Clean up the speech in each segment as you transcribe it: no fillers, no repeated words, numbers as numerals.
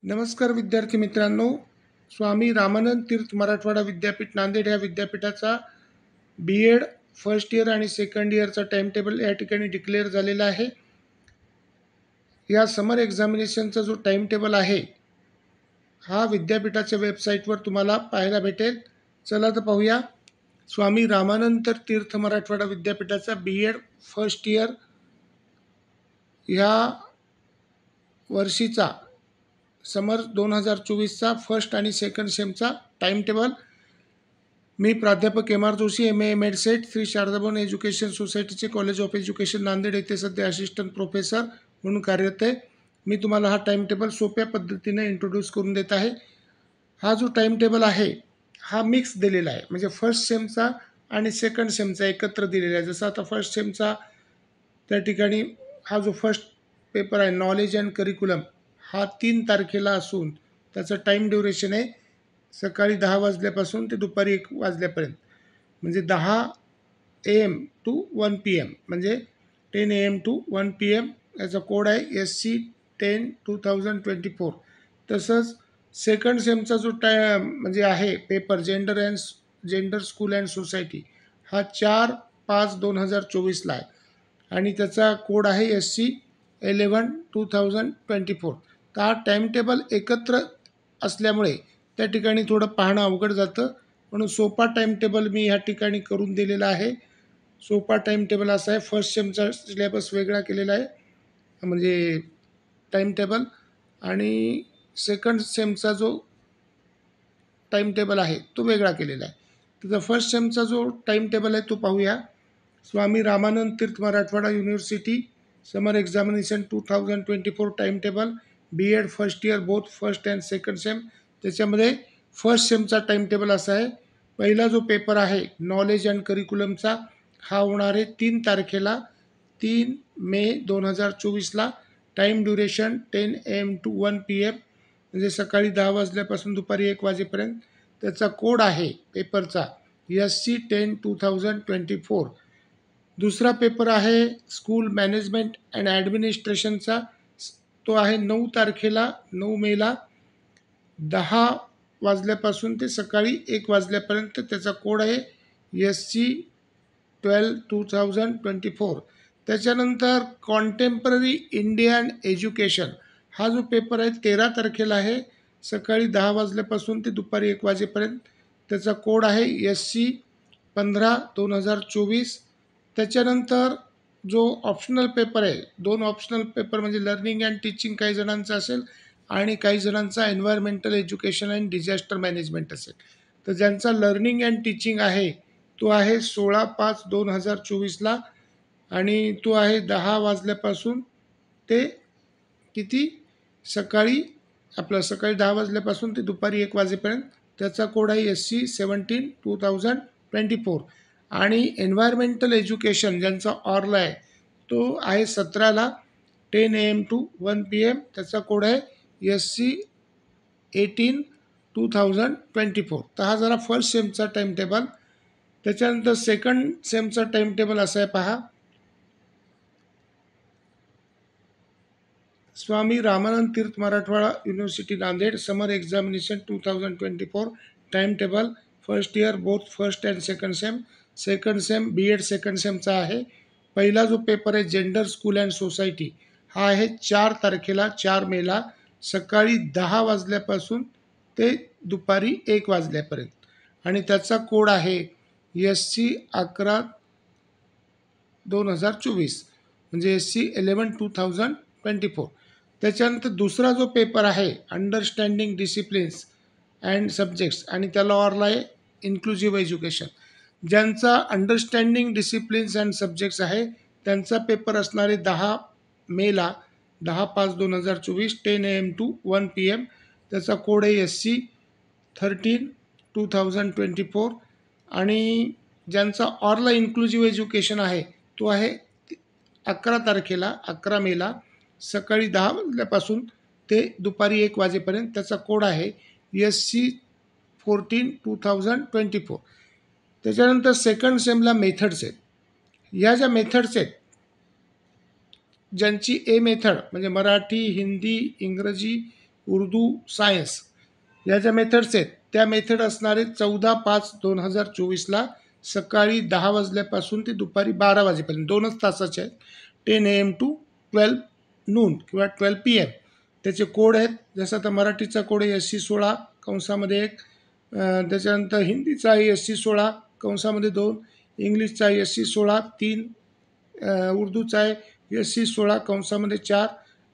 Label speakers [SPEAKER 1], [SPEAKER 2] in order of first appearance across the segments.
[SPEAKER 1] नमस्कार विद्यार्थी मित्रांनो. स्वामी रामानंद तीर्थ मराठवाडा विद्यापीठ नांदेड या विद्यापीठाचा बी.एड फर्स्ट इयर आणि सेकंड इयरचा टाइम टेबल या ठिकाणी डिक्लेअर झालेला आहे. या समर एक्झामिनेशनचा जो टाइम टेबल आहे हा विद्यापीठाच्या वेबसाईटवर तुम्हाला पाहायला भेटेल. चला तर पाहूया. स्वामी रामानंद तीर्थ मराठवाडा विद्यापीठाचा बी.एड फर्स्ट इयर ह्या वर्षीचा समर 2024चा फर्स्ट आणि सेकंड सेमचा टाइम टेबल मी प्राध्यापक M R. Joshi M A. M Ed SET Shri Sharadabhavan education सोसायटीचे कॉलेज ऑफ एज्युकेशन नांदेड येथे सध्या असिस्टंट प्रोफेसर म्हणून कार्यरत आहे. मी तुम्हाला हा टाइम टेबल सोप्या पद्धतीने इंट्रोड्यूस करून देत आहे. हा जो टाइम टेबल आहे हा मिक्स दिलेला आहे, म्हणजे फर्स्ट सेमचा आणि सेकंड सेमचा एकत्र दिलेला आहे. जसं आता फर्स्ट सेमचा त्या ठिकाणी हा जो फर्स्ट पेपर आहे नॉलेज अँड करिक्युलम हा 3 तारखेला असून त्याचं टाईम ड्युरेशन आहे सकाळी 10 वाजल्यापासून ते दुपारी 1 वाजल्यापर्यंत, म्हणजे 10 AM टू 1 PM, म्हणजे 10 AM टू 1 PM. याचा कोड आहे SC10-2024. तसंच सेकंड सेमचा जो म्हणजे आहे paper gender school and society हा 4/5/2024ला आहे आणि त्याचा कोड आहे SC11-2024. तर हा टाइम टेबल एकत्र असल्यामुळे त्या ठिकाणी थोडं पाहणं अवघड जातं, म्हणून सोपा टाइम टेबल मी ह्या ठिकाणी करून दिलेला आहे. सोपा टाइम टेबल असा आहे. फर्स्ट सेमचा सिलेबस वेगळा केलेला आहे, म्हणजे टाइम टेबल, आणि सेकंड सेमचा जो टाइम टेबल आहे तो वेगळा केलेला आहे. त्याचा फर्स्ट सेमचा जो टाइम टेबल आहे तो पाहूया. Swami Ramanand Tirth Marathwada university summer examination 2024 timetable B Ed first year both first and second sem. त्याच्यामध्ये फर्स्ट सेमचा टाइम टेबल असा आहे. पहिला जो पेपर आहे नॉलेज अँड करिक्युलमचा हा होणार आहे 3 तारखेला 3 मे 2024ला. Time duration 10 AM to 1 PM, म्हणजे सकाळी 10 वाजल्यापासून दुपारी 1 वाजेपर्यंत. त्याचा कोड आहे पेपरचा SC10-2024. दुसरा पेपर आहे स्कूल मॅनेजमेंट अँड ॲडमिनिस्ट्रेशनचा. तो आहे 9 तारखेला 9 मेला 10 वाजल्यापासून ते सकाळी 1 वाजल्यापर्यंत. त्याचा कोड आहे SC12-2024. त्याच्यानंतर कॉन्टेम्पररी इंडियन एज्युकेशन हा जो पेपर आहे 13 तारखेला आहे सकाळी 10 वाजल्यापासून ते दुपारी 1 वाजेपर्यंत. त्याचा कोड आहे SC15-2024. त्याच्यानंतर जो ऑप्शनल पेपर आहे, 2 ऑप्शनल पेपर, म्हणजे लर्निंग अँड टीचिंग काही जणांचा असेल आणि काही जणांचा environmental education and disaster management असेल. तर ज्यांचा लर्निंग अँड टीचिंग आहे तो आहे 16/5/2024ला आणि तो आहे 10 वाजल्यापासून ते किती सकाळी 10 वाजल्यापासून ते दुपारी 1 वाजेपर्यंत. त्याचा कोड आहे SC17-2024. आणि एन्व्हायरमेंटल एज्युकेशन ज्यांचा ऑरला आहे तो आहे 17ला 10 AM टू 1 PM. त्याचा कोड आहे SC18-2024. तर हा झाला फर्स्ट सेमचा टाइम टेबल. त्याच्यानंतर सेकंड सेमचा टाइम टेबल असा आहे पहा. Swami Ramanand Tirth Marathwada university Nanded summer examination 2024 timetable first year both first and second sem. Second sem B Ed second सेमचा आहे. पहिला जो पेपर आहे जेंडर स्कूल अँड सोसायटी हा आहे 4 तारखेला 4 मेला सकाळी 10 वाजल्यापासून ते दुपारी 1 वाजल्यापर्यंत आणि त्याचा कोड आहे SC11-2024, म्हणजे SC11-2024. त्याच्यानंतर दुसरा जो पेपर आहे अंडरस्टँडिंग डिसिप्लिन्स अँड सब्जेक्ट्स आणि त्याला ऑरला आहे इन्क्लुझिव्ह एज्युकेशन. ज्यांचा अंडरस्टँडिंग डिसिप्लिन्स अँड सब्जेक्ट्स आहे त्यांचा पेपर असणार आहे 10 मेला 10/5/2024 10 AM टू 1 PM. त्याचा कोड आहे SC13-2024. आणि ज्यांचा ऑरला इन्क्लुझिव्ह एज्युकेशन आहे तो आहे 11 तारखेला 11 मेला सकाळी 10 वाजल्यापासून ते दुपारी 1 वाजेपर्यंत. त्याचा कोड आहे SC14-2024. त्याच्यानंतर सेकंड सेमला मेथड्स आहेत. ह्या ज्या मेथड्स आहेत ज्यांची ए मेथड म्हणजे मराठी, हिंदी, इंग्रजी, उर्दू सायन्स या ज्या मेथड्स आहेत त्या मेथड असणारे 14/5/2024ला सकाळी 10 वाजल्यापासून ते दुपारी 12 वाजेपर्यंत 2च तासाचे आहेत. 10 AM टू 12 नून किंवा 12 PM. त्याचे कोड आहेत. जसं आता मराठीचा कोड आहे SC16 कंसामध्ये 1, त्याच्यानंतर हिंदीचा आहे SC16 कंसामध्ये 2, इंग्लिशचा आहे SC16 3, उर्दूचा आहे SC16 कंसामध्ये 4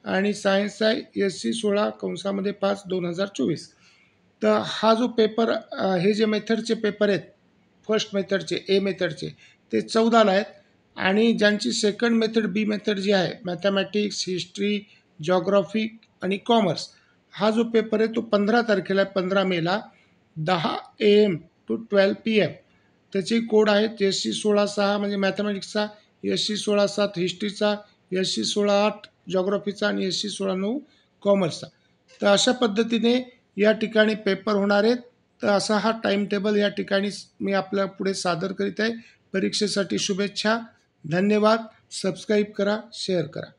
[SPEAKER 1] आणि सायन्सचा आहे SC16 कंसामध्ये 5 2024. तर हा जो पेपर हे जे मेथडचे पेपर आहेत फर्स्ट मेथडचे ए मेथडचे ते 14ला आहेत आणि ज्यांची सेकंड मेथड बी मेथड जी आहे मॅथमॅटिक्स, हिस्ट्री, जॉग्राफी आणि कॉमर्स हा जो पेपर आहे तो 15 तारखेला 15 मेला 10 AM टू 12 PM. त्याचे कोड आहेत SC16 म्हणजे मॅथमॅटिक्सचा, SC16 हिस्ट्रीचा, SC16 जॉग्राफीचा आणि SC16 कॉमर्सचा. तर अशा पद्धतीने या ठिकाणी पेपर होणार आहेत. तर असा हा टाईम टेबल या ठिकाणी मी आपल्या पुढे सादर करीत आहे. परीक्षेसाठी शुभेच्छा. धन्यवाद. सबस्क्राईब करा, शेअर करा.